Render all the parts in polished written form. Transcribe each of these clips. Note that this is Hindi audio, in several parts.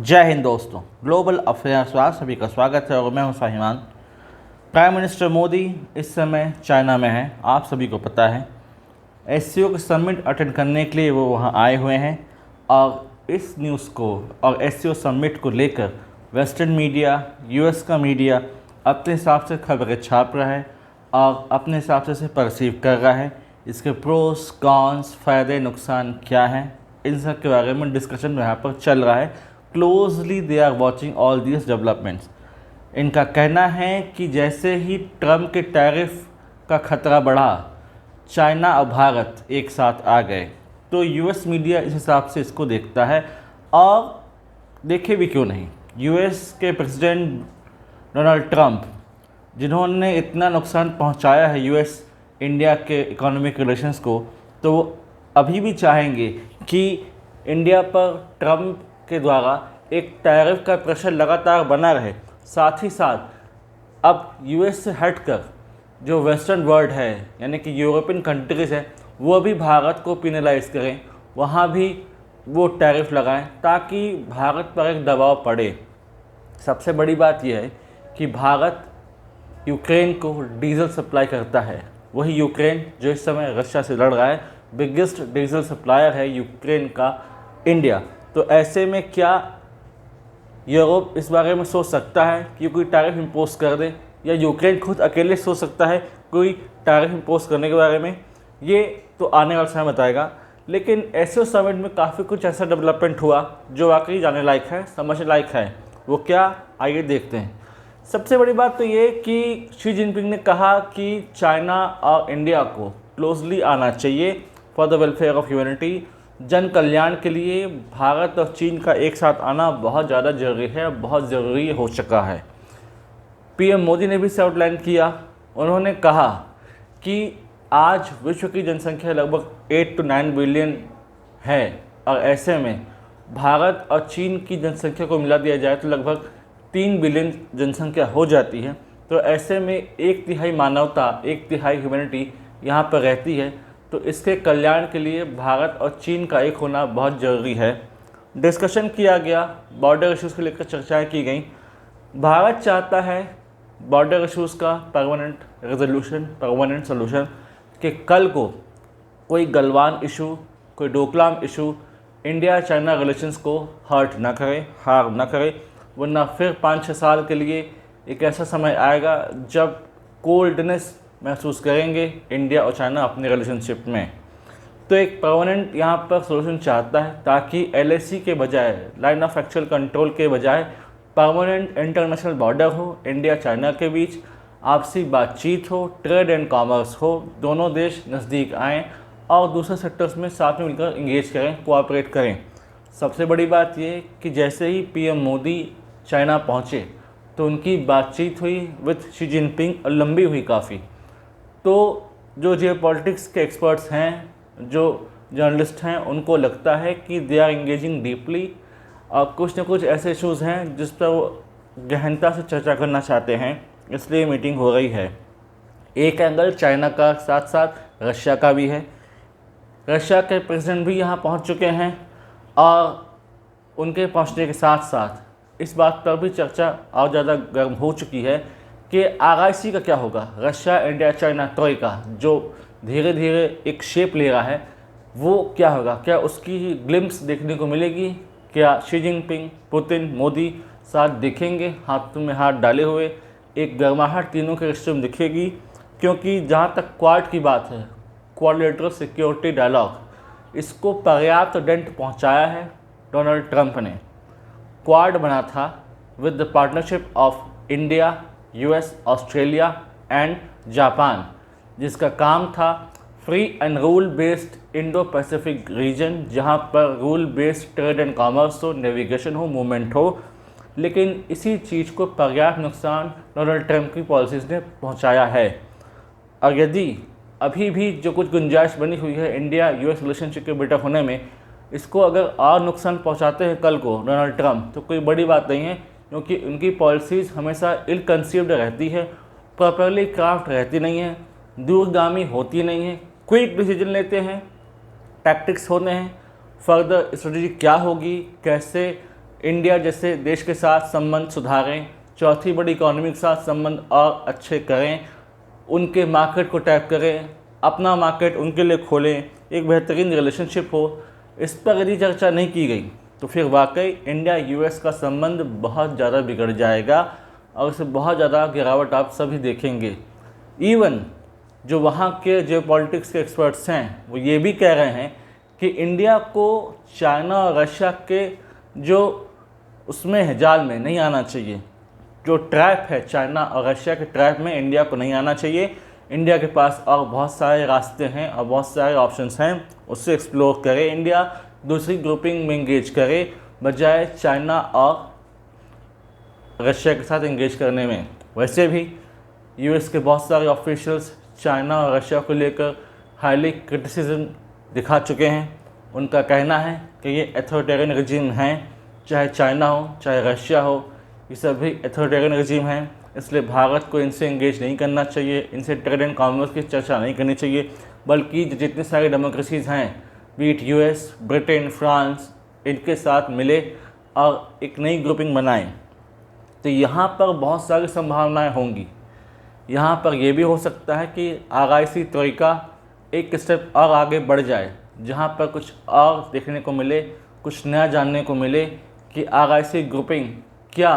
जय हिंद दोस्तों। ग्लोबल अफेयर्स में आप सभी का स्वागत है और मैं हूं साहिमान। प्राइम मिनिस्टर मोदी इस समय चाइना में हैं, आप सभी को पता है। एससीओ के समिट अटेंड करने के लिए वो वहां आए हुए हैं और इस न्यूज़ को और एससीओ समिट को लेकर वेस्टर्न मीडिया, यूएस का मीडिया अपने हिसाब से खबरें छाप रहा है और अपने हिसाब से इसे परसीव कर रहा है। इसके प्रोस कॉन्स, फ़ायदे नुकसान क्या हैं, इन सब के बारे में डिस्कशन यहाँ पर चल रहा है। Closely they are watching all these developments. इनका कहना है कि जैसे ही ट्रम्प के टैरिफ का खतरा बढ़ा, चाइना और भारत एक साथ आ गए, तो यूएस मीडिया इस हिसाब से इसको देखता है। और देखे भी क्यों नहीं, यूएस के प्रेसिडेंट डोनाल्ड ट्रंप, जिन्होंने इतना नुकसान पहुंचाया है यूएस इंडिया के इकोनॉमिक रिलेशंस को, तो वो अभी भी चाहेंगे कि इंडिया पर ट्रंप के द्वारा एक टैरिफ का प्रेशर लगातार बना रहे। साथ ही साथ अब यूएस से हटकर जो वेस्टर्न वर्ल्ड है, यानी कि यूरोपियन कंट्रीज़ है, वो भी भारत को पिनलाइज करें, वहाँ भी वो टैरिफ लगाएं ताकि भारत पर एक दबाव पड़े। सबसे बड़ी बात यह है कि भारत यूक्रेन को डीजल सप्लाई करता है। वही यूक्रेन जो इस समय रशिया से लड़ रहा है, बिगेस्ट डीजल सप्लायर है यूक्रेन का इंडिया। तो ऐसे में क्या यूरोप इस बारे में सोच सकता है कि कोई टैरिफ इम्पोज कर दे, या यूक्रेन खुद अकेले सोच सकता है कोई टैरिफ इम्पोज करने के बारे में? ये तो आने वाला समय बताएगा। लेकिन एससीओ समिट में काफ़ी कुछ ऐसा डेवलपमेंट हुआ जो वाकई जाने लायक है, समझने लायक है। वो क्या, आइए देखते हैं। सबसे बड़ी बात तो ये कि शी जिनपिंग ने कहा कि चाइना और इंडिया को क्लोजली आना चाहिए for the welfare of humanity. जन कल्याण के लिए भारत और चीन का एक साथ आना बहुत ज़्यादा ज़रूरी है, बहुत ज़रूरी हो चुका है। पीएम मोदी ने भी इसे आउटलाइन किया। उन्होंने कहा कि आज विश्व की जनसंख्या लगभग 8 to 9 बिलियन है और ऐसे में भारत और चीन की जनसंख्या को मिला दिया जाए तो लगभग 3 बिलियन जनसंख्या हो जाती है। तो ऐसे में 1/3 मानवता, 1/3 ह्यूमैनिटी यहाँ पर रहती है। तो इसके कल्याण के लिए भारत और चीन का एक होना बहुत ज़रूरी है। डिस्कशन किया गया, बॉर्डर इश्यूज़ को लेकर चर्चाएं की गई। भारत चाहता है बॉर्डर इश्यूज़ का परमानेंट रेजोल्यूशन, परमानेंट सोल्यूशन, कि कल को कोई गलवान इशू, कोई Doklam issue India China relations को हर्ट ना करे, हार्म ना करे, वरना फिर 5-6 साल के लिए एक ऐसा समय आएगा जब कोल्डनेस महसूस करेंगे इंडिया और चाइना अपने रिलेशनशिप में। तो एक परमानेंट यहाँ पर सोल्यूशन चाहता है ताकि एलएसी के बजाय, लाइन ऑफ एक्चुअल कंट्रोल के बजाय, परमानेंट इंटरनेशनल बॉर्डर हो इंडिया चाइना के बीच, आपसी बातचीत हो, ट्रेड एंड कॉमर्स हो, दोनों देश नज़दीक आएँ और दूसरे सेक्टर्स में साथ में मिलकर इंगेज करें, कोऑपरेट करें। सबसे बड़ी बात ये कि जैसे ही पीएम मोदी चाइना पहुँचे तो उनकी बातचीत हुई विद शी जिनपिंग और लंबी हुई काफ़ी। तो जो जियोपॉलिटिक्स के एक्सपर्ट्स हैं, जो जर्नलिस्ट हैं, उनको लगता है कि दे आर इंगेजिंग डीपली और कुछ न कुछ ऐसे इशूज़ हैं जिस पर वो गहनता से चर्चा करना चाहते हैं, इसलिए मीटिंग हो रही है। एक एंगल चाइना का साथ साथ रशिया का भी है। रशिया के प्रेसिडेंट भी यहाँ पहुँच चुके हैं और उनके पहुँचने के साथ साथ इस बात पर भी चर्चा और ज़्यादा गर्म हो चुकी है कि आरआईसी का क्या होगा। रशिया इंडिया चाइना ट्रोइका जो धीरे धीरे एक शेप ले रहा है, वो क्या होगा? क्या उसकी ग्लिम्स देखने को मिलेगी? क्या शी जिनपिंग, पुतिन, मोदी साथ दिखेंगे हाथों में हाथ डाले हुए? एक गर्माहट तीनों के रिश्ते में दिखेगी, क्योंकि जहाँ तक क्वाड की बात है, क्वाड्रिलेटरल सिक्योरिटी डायलॉग, इसको पर्याप्त डेंट पहुँचाया है डोनाल्ड ट्रंप ने। क्वाड बना था with the partnership of India, US, Australia and Japan, जिसका काम था free and rule based Indo Pacific region, जहां पर rule based trade and commerce हो, नेविगेशन हो, मूवमेंट हो। लेकिन इसी चीज़ को पर्याप्त नुकसान डोनाल्ड ट्रंप की पॉलिसीज़ ने पहुंचाया है। और यदि अभी भी जो कुछ गुंजाइश बनी हुई है इंडिया यूएस रिलेशनशिप के बेटर होने में, इसको अगर और नुकसान पहुंचाते हैं कल को डोनाल्ड ट्रंप, तो कोई बड़ी बात नहीं है, क्योंकि उनकी पॉलिसीज़ हमेशा इल कंसीव्ड रहती है, प्रॉपरली क्राफ्ट रहती नहीं है, दूरगामी होती नहीं है, क्विक डिसीजन लेते हैं, टैक्टिक्स होते हैं, फर्दर स्ट्रेटजी क्या होगी, कैसे इंडिया जैसे देश के साथ संबंध सुधारें, चौथी बड़ी इकोनॉमी के साथ संबंध और अच्छे करें, उनके मार्केट को टैप करें, अपना मार्केट उनके लिए खोलें, एक बेहतरीन रिलेशनशिप हो। इस पर यदि चर्चा नहीं की गई तो फिर वाकई इंडिया यूएस का संबंध बहुत ज़्यादा बिगड़ जाएगा और इसे बहुत ज़्यादा गिरावट आप सभी देखेंगे। इवन जो वहाँ के जियोपॉलिटिक्स के एक्सपर्ट्स हैं वो ये भी कह रहे हैं कि इंडिया को चाइना और रशिया के जो उसमें है जाल में नहीं आना चाहिए, जो ट्रैप है चाइना और रशिया के ट्रैप में इंडिया को नहीं आना चाहिए। इंडिया के पास और बहुत सारे रास्ते हैं और बहुत सारे ऑप्शंस हैं, उससे एक्सप्लोर करे इंडिया, दूसरी ग्रुपिंग में इंगेज करे बजाय चाइना और रशिया के साथ इंगेज करने में। वैसे भी यूएस के बहुत सारे ऑफिशियल्स चाइना और रशिया को लेकर हाईली क्रिटिसिज्म दिखा चुके हैं। उनका कहना है कि ये अथॉरिटेरियन रिजीम हैं, चाहे चाइना हो चाहे रशिया हो, ये सभी अथॉरिटेरियन रिजीम हैं, इसलिए भारत को इनसे इंगेज नहीं करना चाहिए, इनसे ट्रेड एंड कॉमर्स की चर्चा नहीं करनी चाहिए, बल्कि जितनी सारी डेमोक्रेसीज़ हैं बीट यूएस, ब्रिटेन, फ्रांस, इनके साथ मिले और एक नई ग्रुपिंग बनाएं। तो यहाँ पर बहुत सारी संभावनाएं होंगी। यहाँ पर यह भी हो सकता है कि आगाइशी तरीका एक स्टेप और आगे बढ़ जाए, जहाँ पर कुछ और देखने को मिले, कुछ नया जानने को मिले कि आगाइशी ग्रुपिंग क्या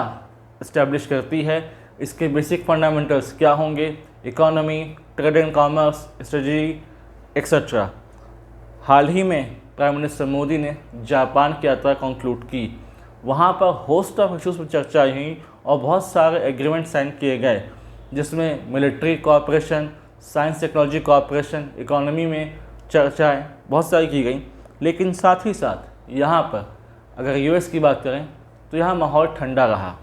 इस्टेब्लिश करती है, इसके बेसिक फंडामेंटल्स क्या होंगे, economy, trade and commerce, strategy etcetera. हाल ही में प्राइम मिनिस्टर मोदी ने जापान की यात्रा कंक्लूड की। वहाँ पर होस्ट ऑफ इशूज़ पर चर्चा हुई और बहुत सारे एग्रीमेंट साइन किए गए, जिसमें military cooperation, science technology cooperation, economy में चर्चाएं बहुत सारी की गई। लेकिन साथ ही साथ यहाँ पर अगर यूएस की बात करें तो यहाँ माहौल ठंडा रहा।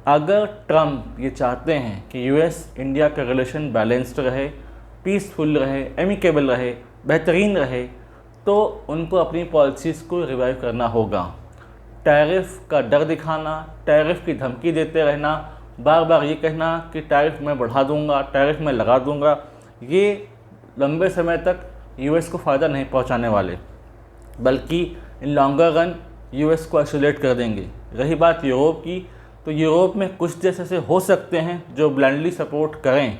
अगर ट्रम्प ये चाहते हैं कि यूएस इंडिया का रिलेशन बैलेंस्ड रहे, पीसफुल रहे, एमिकेबल रहे, बेहतरीन रहे, तो उनको अपनी पॉलिसीज़ को रिवाइव करना होगा। टैरिफ का डर दिखाना, टैरिफ की धमकी देते रहना, बार बार ये कहना कि टैरिफ मैं बढ़ा दूंगा, टैरिफ मैं लगा दूंगा, ये लंबे समय तक यूएस को फ़ायदा नहीं पहुंचाने वाले, बल्कि इन लॉन्गर रन यूएस को आइसोलेट कर देंगे। रही बात यूरोप की, तो यूरोप में कुछ देश ऐसे हो सकते हैं जो ब्लाइंडली सपोर्ट करें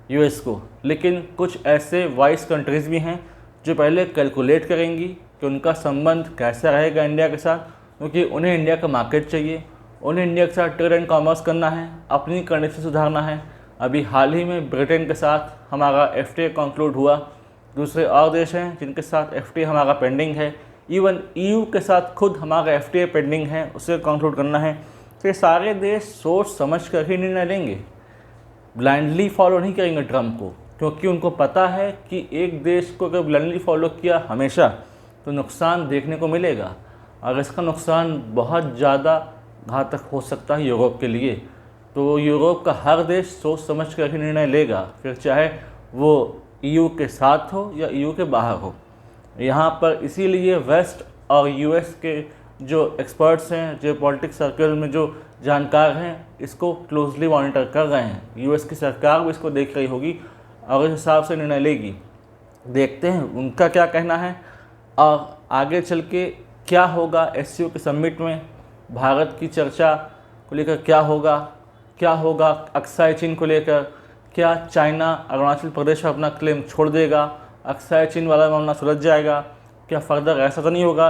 यूएस को, लेकिन कुछ ऐसे वाइस कंट्रीज़ भी हैं जो पहले कैलकुलेट करेंगी कि उनका संबंध कैसा रहेगा इंडिया के साथ, क्योंकि उन्हें इंडिया का मार्केट चाहिए, उन्हें इंडिया के साथ ट्रेड एंड कॉमर्स करना है, अपनी कंडीशन सुधारना है। अभी हाल ही में ब्रिटेन के साथ हमारा FTA कंक्लूड हुआ, दूसरे और देश हैं जिनके साथ FTA हमारा पेंडिंग है, इवन EU के साथ खुद हमारा FTA पेंडिंग है, उसे कंक्लूड करना है। तो ये सारे देश सोच समझ कर ही निर्णय लेंगे, ब्लाइंडली फॉलो नहीं करेंगे ट्रम्प को, क्योंकि उनको पता है कि एक देश को अगर ब्लाइंडली फॉलो किया हमेशा तो नुकसान देखने को मिलेगा, और इसका नुकसान बहुत ज़्यादा घातक हो सकता है यूरोप के लिए। तो यूरोप का हर देश सोच समझ कर ही निर्णय लेगा, फिर चाहे वो EU के साथ हो या EU के बाहर हो। यहाँ पर इसीलिए वेस्ट और US के जो एक्सपर्ट्स हैं, जो पॉलिटिक्स सर्कल में जो जानकार हैं, इसको क्लोजली मॉनिटर कर रहे हैं। US की सरकार भी इसको देख रही होगी और इस हिसाब से निर्णय लेगी। देखते हैं उनका क्या कहना है और आगे चल के क्या होगा। SCO के समिट में भारत की चर्चा को लेकर क्या होगा अक्साई चीन को लेकर, क्या चाइना अरुणाचल प्रदेश पर अपना क्लेम छोड़ देगा, अक्साई चीन वाला मामला सुलझ जाएगा, क्या फर्दर ऐसा तो नहीं होगा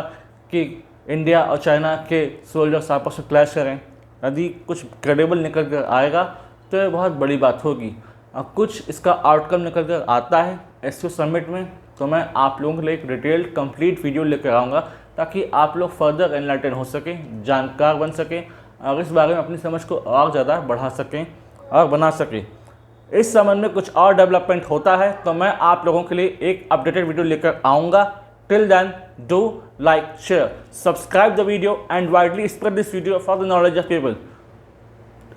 कि इंडिया और चाइना के सोल्जर्स आपस में क्लैश करें। यदि कुछ क्रेडिबल निकल कर आएगा तो ये बहुत बड़ी बात होगी, और कुछ इसका आउटकम निकल कर आता है SCO समिट में तो मैं आप लोगों के लिए एक डिटेल्ड कंप्लीट वीडियो लेकर आऊँगा, ताकि आप लोग फर्दर एनलाइटन हो सकें, जानकार बन सकें और इस बारे में अपनी समझ को और ज़्यादा बढ़ा सकें और बना सकें। इस संबंध में कुछ और डेवलपमेंट होता है तो मैं आप लोगों के लिए एक अपडेटेड वीडियो लेकर आऊँगा। Till then do like, share, subscribe the video and widely spread this video for the knowledge of people.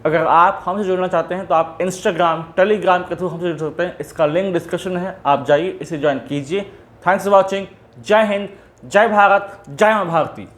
अगर आप हमसे जुड़ना चाहते हैं तो आप इंस्टाग्राम, टेलीग्राम के थ्रू हमसे जुड़ सकते हैं। इसका लिंक डिस्क्रिप्शन में है, आप जाइए, इसे ज्वाइन कीजिए। Thanks for watching. जय हिंद, जय भारत, जय मां भारती।